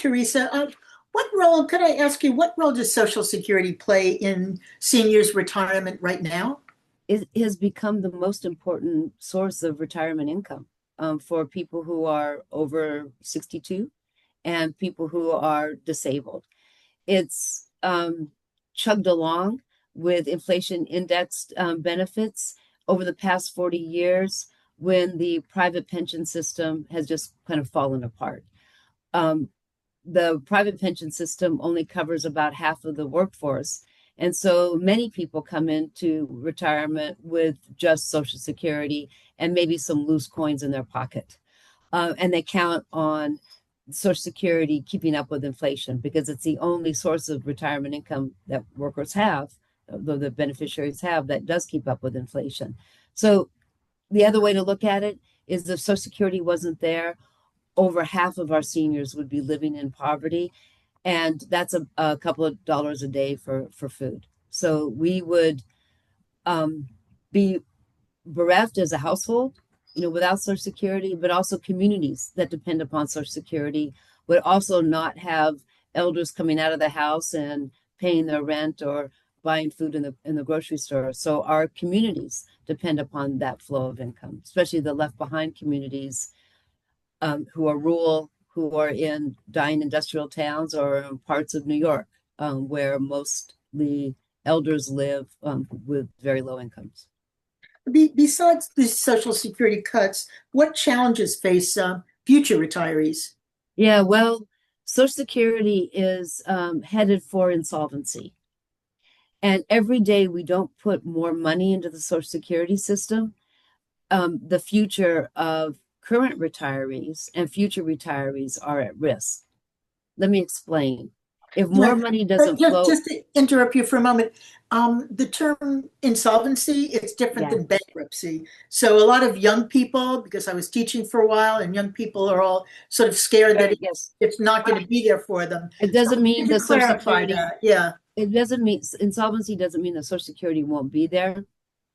Teresa. What role, could I ask you, what role does Social Security play in seniors' retirement right now? It has become the most important source of retirement income for people who are over 62 and people who are disabled. It's chugged along with inflation indexed benefits over the past 40 years when the private pension system has just kind of fallen apart. Um, the private pension system only covers about half of the workforce. And so many people come into retirement with just Social Security and maybe some loose coins in their pocket. And they count on Social Security keeping up with inflation because it's the only source of retirement income that workers have, though the beneficiaries have, that does keep up with inflation. So the other way to look at it is if Social Security wasn't there, over half of our seniors would be living in poverty, and that's a couple of dollars a day for food. So we would um, be bereft as a household, without Social Security, but also communities that depend upon Social Security would also not have elders coming out of the house and paying their rent or buying food in the grocery store. So our communities depend upon that flow of income, especially the left behind communities who are rural, who are in dying industrial towns or in parts of New York, where most the elders live with very low incomes. Besides the Social Security cuts, what challenges face future retirees? Yeah, well, Social Security is headed for insolvency. And every day we don't put more money into the Social Security system, the future of current retirees and future retirees are at risk. Let me explain. If Yeah, more money but doesn't just, flow, just to interrupt you for a moment, the term insolvency is different yeah, than bankruptcy. So a lot of young people, because I was teaching for a while, and young people are all sort of scared that yes. it's not going to be there for them. It So doesn't mean could you the Social clarify Security, that? Yeah. it doesn't mean insolvency doesn't mean the Social Security won't be there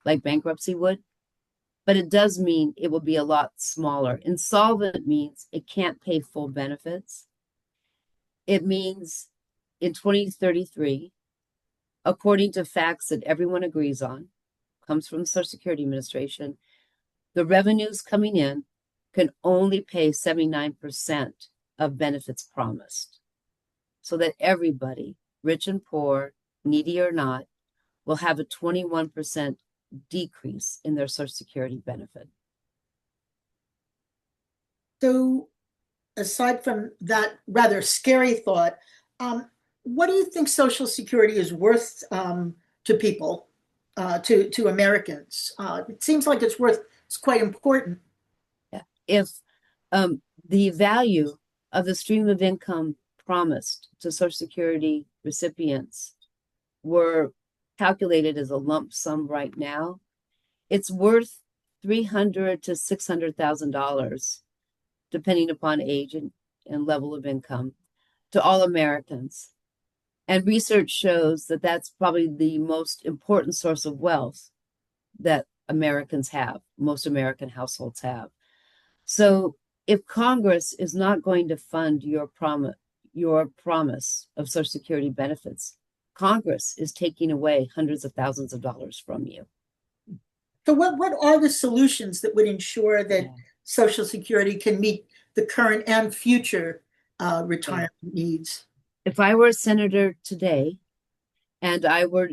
like bankruptcy would, but it does mean it will be a lot smaller. Insolvent means it can't pay full benefits. It means in 2033, according to facts that everyone agrees on, comes from the Social Security Administration, the revenues coming in can only pay 79% of benefits promised. So that everybody, rich and poor, needy or not, will have a 21% decrease in their Social Security benefit. So aside from that rather scary thought, um, what do you think Social Security is worth to people, to Americans? It seems like it's quite important. Yeah. If the value of the stream of income promised to Social Security recipients were calculated as a lump sum right now, it's worth 300 to $600,000, depending upon age and level of income, to all Americans. And research shows that that's probably the most important source of wealth that Americans have, most American households have. So if Congress is not going to fund your promise of Social Security benefits, Congress is taking away hundreds of thousands of dollars from you. So what are the solutions that would ensure that Yeah. Social Security can meet the current and future Yeah. retirement needs? If I were a senator today and I were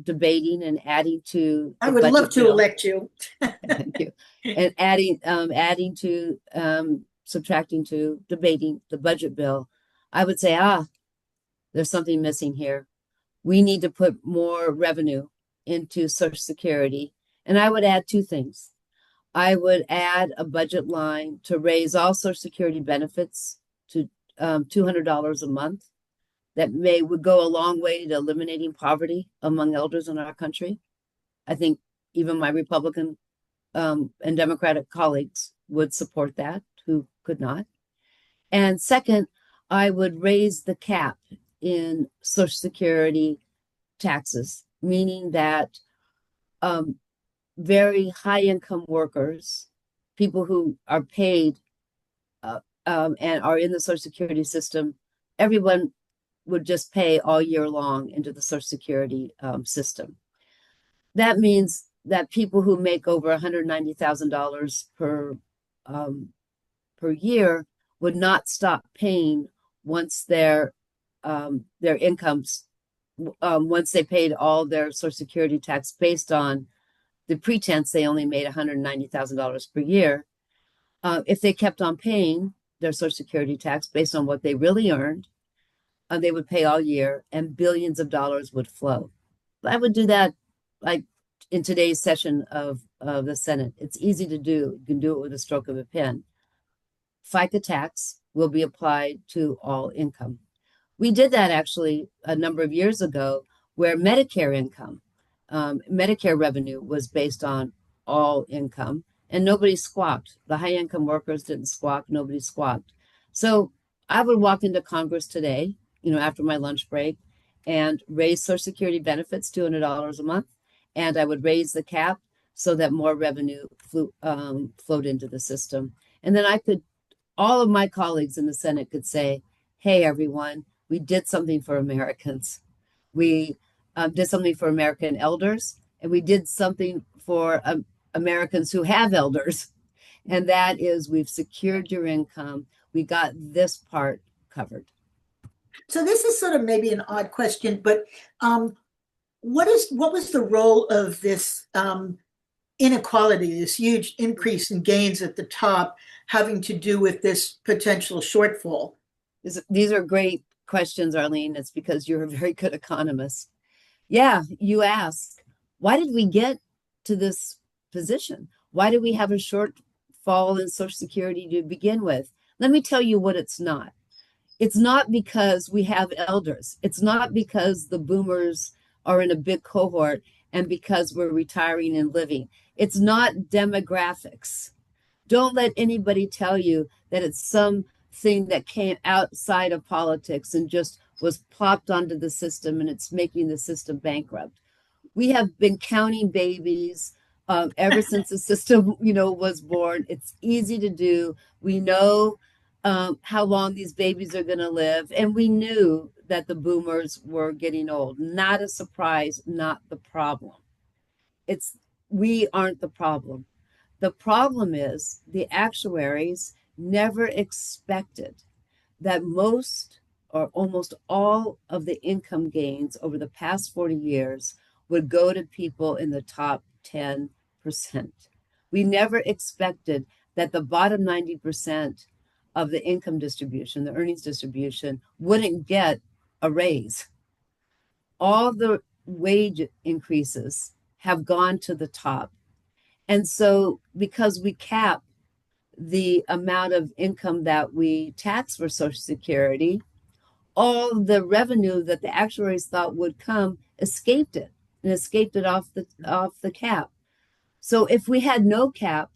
debating and adding to I the would love budget to bill, elect you. thank you, and adding to, subtracting to, debating the budget bill, I would say, there's something missing here. We need to put more revenue into Social Security. And I would add two things. I would add a budget line to raise all Social Security benefits to $200 a month. That would go a long way to eliminating poverty among elders in our country. I think even my Republican and Democratic colleagues would support that, who could not. And second, I would raise the cap in Social Security taxes, meaning that um, very high income workers, people who are paid and are in the Social Security system everyone would just pay all year long into the Social Security system. That means that people who make over $190,000 um, per year would not stop paying once their incomes once they paid all their Social Security tax based on the pretense they only made $190,000 per year. If they kept on paying their Social Security tax based on what they really earned, they would pay all year and billions of dollars would flow. I would do that like in today's session of the Senate. It's easy to do. You can do it with a stroke of a pen. FICA tax will be applied to all income. We did that actually a number of years ago where Medicare revenue was based on all income and nobody squawked. The high income workers didn't squawk, nobody squawked. So I would walk into Congress today, after my lunch break and raise Social Security benefits $200 a month. And I would raise the cap so that more revenue flowed into the system. And then all of my colleagues in the Senate could say, hey, everyone, we did something for Americans. We did something for American elders, and we did something for Americans who have elders. And that is we've secured your income. We got this part covered. So this is sort of maybe an odd question, but what was the role of this inequality, this huge increase in gains at the top, having to do with this potential shortfall? These are great questions, Arlene. It's because you're a very good economist. Yeah, you ask, why did we get to this position? Why do we have a shortfall in Social Security to begin with? Let me tell you what it's not. It's not because we have elders. It's not because the boomers are in a big cohort and because we're retiring and living. It's not demographics. Don't let anybody tell you that it's something that came outside of politics and just was plopped onto the system and it's making the system bankrupt. We have been counting babies ever since the system, was born. It's easy to do. We know how long these babies are going to live, and we knew that the boomers were getting old. Not a surprise, not the problem. We aren't the problem. The problem is the actuaries never expected that most or almost all of the income gains over the past 40 years would go to people in the top 10%. We never expected that the bottom 90% of the income distribution, the earnings distribution, wouldn't get a raise. All the wage increases have gone to the top. And so because we cap the amount of income that we tax for Social Security, all the revenue that the actuaries thought would come escaped it and escaped it off the cap. So if we had no cap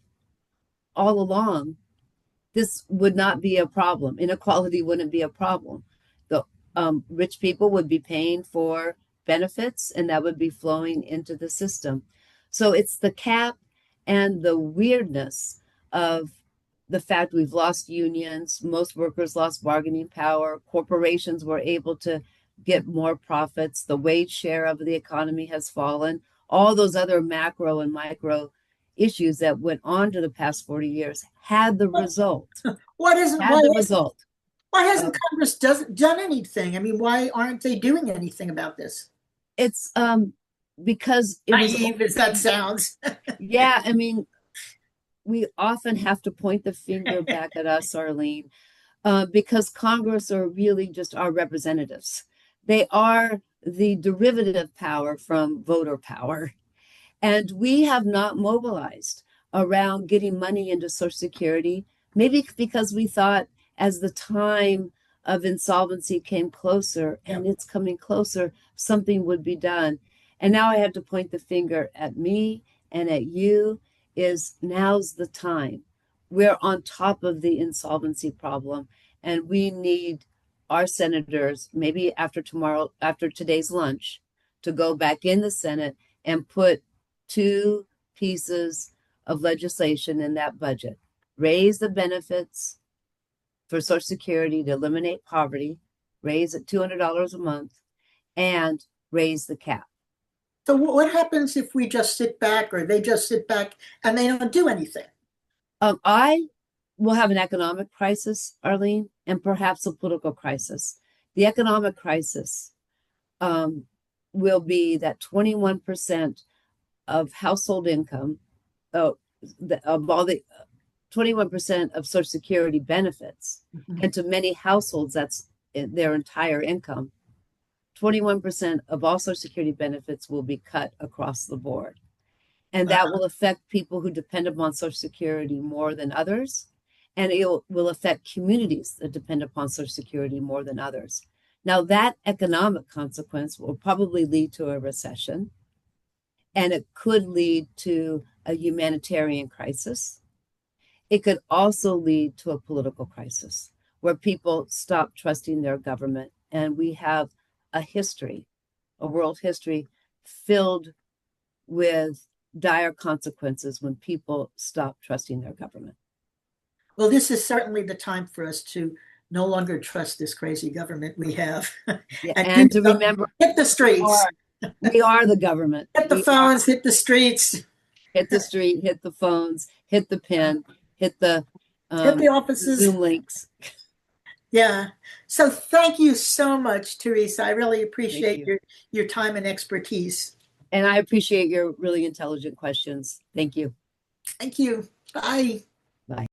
all along, this would not be a problem. Inequality wouldn't be a problem. The rich people would be paying for benefits and that would be flowing into the system. So it's the cap and the weirdness of the fact we've lost unions, most workers lost bargaining power, corporations were able to get more profits, the wage share of the economy has fallen, all those other macro and micro issues that went on to the past 40 years had the result. Why hasn't Um, Congress done anything? I mean, why aren't they doing anything about this? it's because it was, Naive as that sounds. yeah, I mean, we often have to point the finger back at us, Arlene, because Congress are really just our representatives. They are the derivative power from voter power. And we have not mobilized around getting money into Social Security, maybe because we thought as the time of insolvency came closer, and it's coming closer, something would be done. And now I have to point the finger at me and at you is now's the time. We're on top of the insolvency problem, and we need our senators, maybe after today's lunch, to go back in the Senate and put two pieces of legislation in that budget. Raise the benefits for Social Security to eliminate poverty raise it $200 a month, and raise the cap. So what happens if we just sit back or they just sit back and they don't do anything? I will have an economic crisis, Arlene, and perhaps a political crisis. The economic crisis will be that 21% of household income, of all the 21% of Social Security benefits, and to many households, that's their entire income. 21% of all Social Security benefits will be cut across the board. And that will affect people who depend upon Social Security more than others. And it will affect communities that depend upon Social Security more than others. Now, that economic consequence will probably lead to a recession, and it could lead to a humanitarian crisis. It could also lead to a political crisis where people stop trusting their government. And we have a history, a world history filled with dire consequences when people stop trusting their government. Well, this is certainly the time for us to no longer trust this crazy government we have. Yeah, And and to remember, hit the streets, we are the government. hit the We phones, hit the streets, hit the street, hit the phones, hit the pen, hit the hit the offices. Zoom links. Yeah. So thank you so much, Teresa. I really appreciate your time and expertise. And I appreciate your really intelligent questions. Thank you. Thank you. Bye. Bye.